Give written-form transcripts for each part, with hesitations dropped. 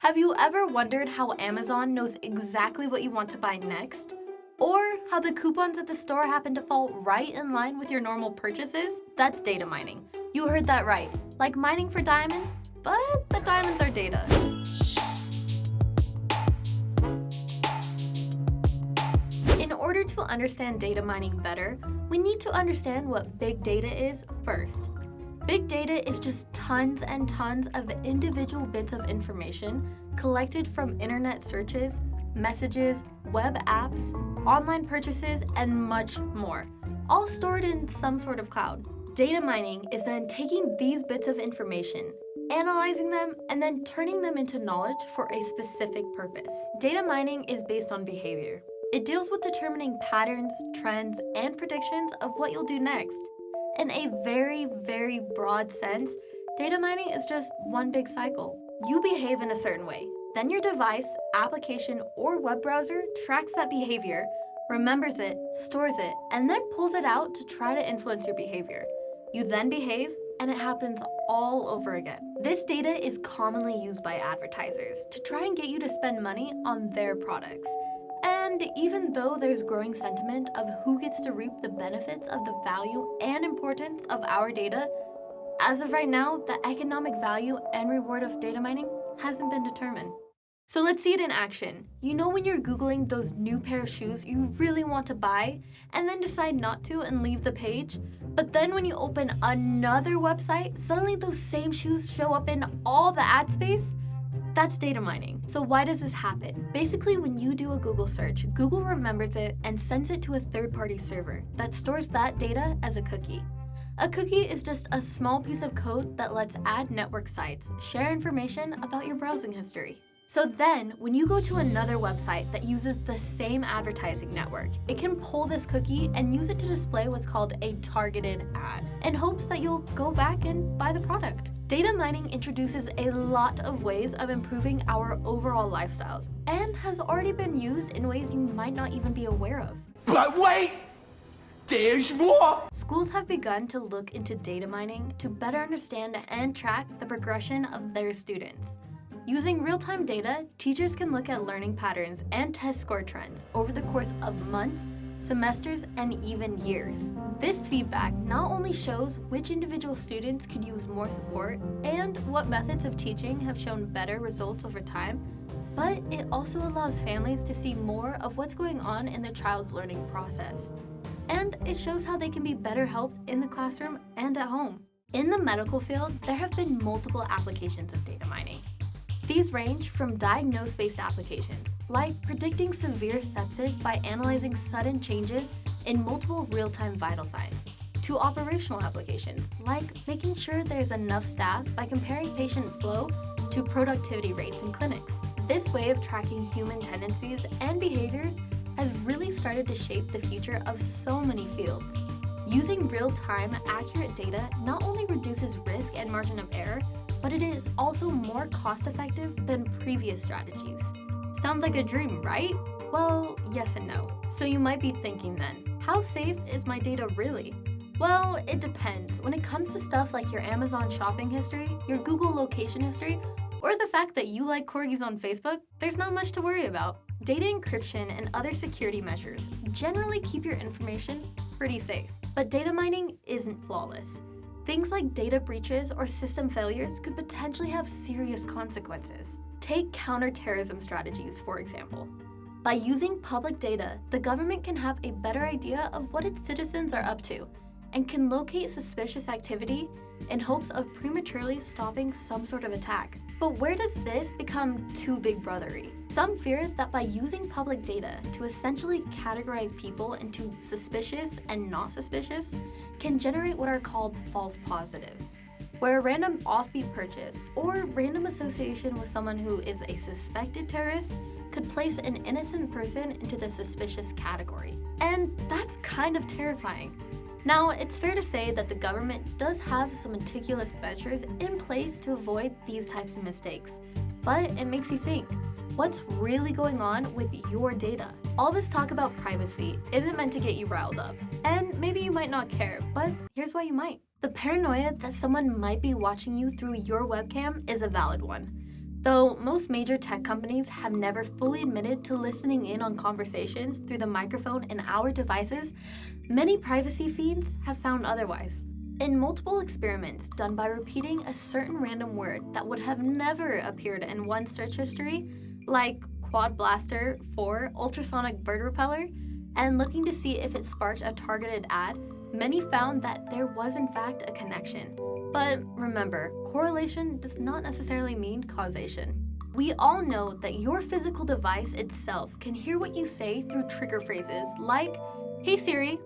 Have you ever wondered how Amazon knows exactly what you want to buy next? Or how the coupons at the store happen to fall right in line with your normal purchases? That's data mining. You heard that right. Like mining for diamonds, but the diamonds are data. In order to understand data mining better, we need to understand what big data is first. Big data is just tons and tons of individual bits of information collected from internet searches, messages, web apps, online purchases, and much more, all stored in some sort of cloud. Data mining is then taking these bits of information, analyzing them, and then turning them into knowledge for a specific purpose. Data mining is based on behavior. It deals with determining patterns, trends, and predictions of what you'll do next. In a very, very broad sense, data mining is just one big cycle. You behave in a certain way. Then your device, application, or web browser tracks that behavior, remembers it, stores it, and then pulls it out to try to influence your behavior. You then behave, and it happens all over again. This data is commonly used by advertisers to try and get you to spend money on their products. And even though there's growing sentiment of who gets to reap the benefits of the value and importance of our data, as of right now, the economic value and reward of data mining hasn't been determined. So let's see it in action. You know when you're Googling those new pair of shoes you really want to buy and then decide not to and leave the page? But then when you open another website, suddenly those same shoes show up in all the ad space? That's data mining. So why does this happen? Basically, when you do a Google search, Google remembers it and sends it to a third-party server that stores that data as a cookie. A cookie is just a small piece of code that lets ad network sites share information about your browsing history. So then, when you go to another website that uses the same advertising network, it can pull this cookie and use it to display what's called a targeted ad in hopes that you'll go back and buy the product. Data mining introduces a lot of ways of improving our overall lifestyles and has already been used in ways you might not even be aware of. But wait! There's more! Schools have begun to look into data mining to better understand and track the progression of their students. Using real-time data, teachers can look at learning patterns and test score trends over the course of months, semesters, and even years. This feedback not only shows which individual students could use more support and what methods of teaching have shown better results over time, but it also allows families to see more of what's going on in their child's learning process. And it shows how they can be better helped in the classroom and at home. In the medical field, there have been multiple applications of data mining. These range from diagnosis-based applications, like predicting severe sepsis by analyzing sudden changes in multiple real-time vital signs, to operational applications, like making sure there's enough staff by comparing patient flow to productivity rates in clinics. This way of tracking human tendencies and behaviors has really started to shape the future of so many fields. Using real-time, accurate data not only reduces risk and margin of error, but it is also more cost-effective than previous strategies. Sounds like a dream, right? Well, yes and no. So you might be thinking then, how safe is my data really? Well, it depends. When it comes to stuff like your Amazon shopping history, your Google location history, or the fact that you like corgis on Facebook, there's not much to worry about. Data encryption and other security measures generally keep your information pretty safe. But data mining isn't flawless. Things like data breaches or system failures could potentially have serious consequences. Take counterterrorism strategies, for example. By using public data, the government can have a better idea of what its citizens are up to and can locate suspicious activity in hopes of prematurely stopping some sort of attack. But where does this become too big brothery? Some fear that by using public data to essentially categorize people into suspicious and not suspicious can generate what are called false positives, where a random offbeat purchase or random association with someone who is a suspected terrorist could place an innocent person into the suspicious category. And that's kind of terrifying. Now, it's fair to say that the government does have some meticulous measures in place to avoid these types of mistakes, but it makes you think, what's really going on with your data? All this talk about privacy isn't meant to get you riled up, and maybe you might not care, but here's why you might. The paranoia that someone might be watching you through your webcam is a valid one. Though most major tech companies have never fully admitted to listening in on conversations through the microphone in our devices, many privacy fiends have found otherwise. In multiple experiments done by repeating a certain random word that would have never appeared in one's search history, like Quad Blaster for ultrasonic bird repeller, and looking to see if it sparked a targeted ad, many found that there was in fact a connection. But remember, correlation does not necessarily mean causation. We all know that your physical device itself can hear what you say through trigger phrases like, "Hey Siri,"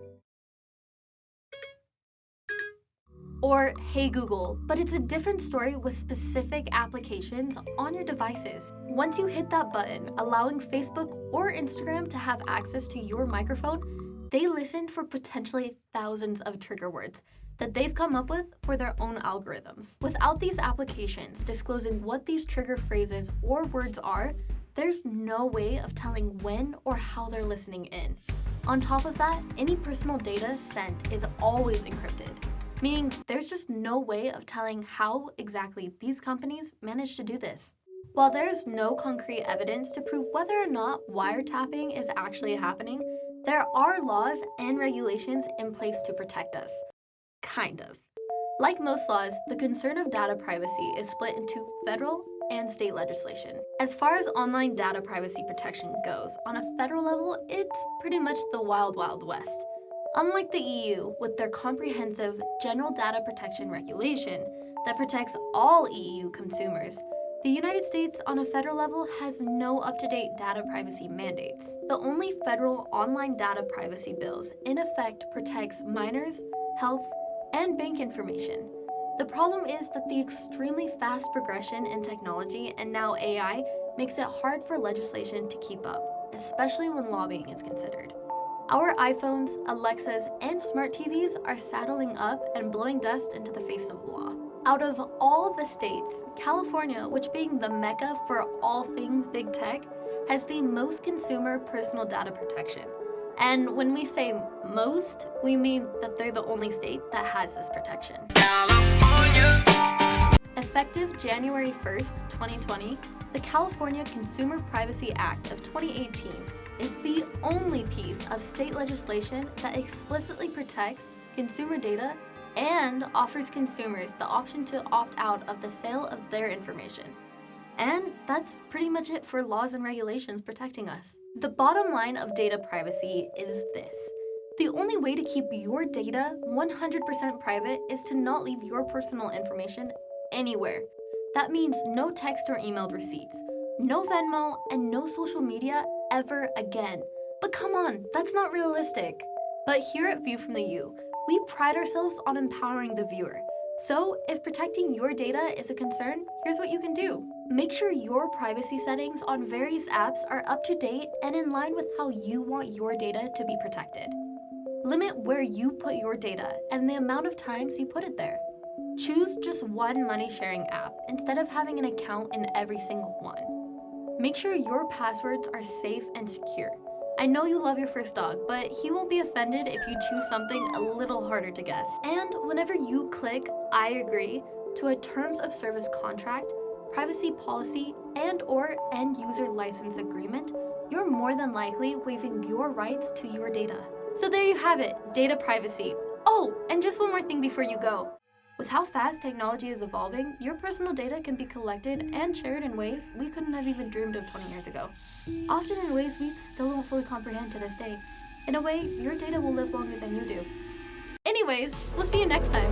or "Hey Google," but it's a different story with specific applications on your devices. Once you hit that button, allowing Facebook or Instagram to have access to your microphone, they listen for potentially thousands of trigger words that they've come up with for their own algorithms. Without these applications disclosing what these trigger phrases or words are, there's no way of telling when or how they're listening in. On top of that, any personal data sent is always encrypted, meaning there's just no way of telling how exactly these companies manage to do this. While there is no concrete evidence to prove whether or not wiretapping is actually happening, there are laws and regulations in place to protect us. Kind of. Like most laws, the concern of data privacy is split into federal and state legislation. As far as online data privacy protection goes, on a federal level, it's pretty much the wild, wild west. Unlike the EU, with their comprehensive General Data Protection Regulation that protects all EU consumers, the United States on a federal level has no up-to-date data privacy mandates. The only federal online data privacy bills in effect protects minors, health, and bank information. The problem is that the extremely fast progression in technology and now AI makes it hard for legislation to keep up, especially when lobbying is considered. Our iPhones, Alexas, and smart TVs are saddling up and blowing dust into the face of law. Out of all of the states, California, which being the mecca for all things big tech, has the most consumer personal data protection. And when we say most, we mean that they're the only state that has this protection. Effective January 1st, 2020, the California Consumer Privacy Act of 2018 is the only piece of state legislation that explicitly protects consumer data and offers consumers the option to opt out of the sale of their information. And that's pretty much it for laws and regulations protecting us. The bottom line of data privacy is this. The only way to keep your data 100% private is to not leave your personal information anywhere. That means no text or emailed receipts, no Venmo, and no social media ever again. But come on, that's not realistic. But here at View from the U, we pride ourselves on empowering the viewer. So if protecting your data is a concern, here's what you can do. Make sure your privacy settings on various apps are up to date and in line with how you want your data to be protected. Limit where you put your data and the amount of times you put it there. Choose just one money sharing app instead of having an account in every single one. Make sure your passwords are safe and secure. I know you love your first dog, but he won't be offended if you choose something a little harder to guess. And whenever you click I agree to a terms of service contract, privacy policy, and/or end user license agreement, you're more than likely waiving your rights to your data. So there you have it, data privacy. Oh, and just one more thing before you go. With how fast technology is evolving, your personal data can be collected and shared in ways we couldn't have even dreamed of 20 years ago. Often in ways we still don't fully comprehend to this day. In a way, your data will live longer than you do. Anyways, we'll see you next time.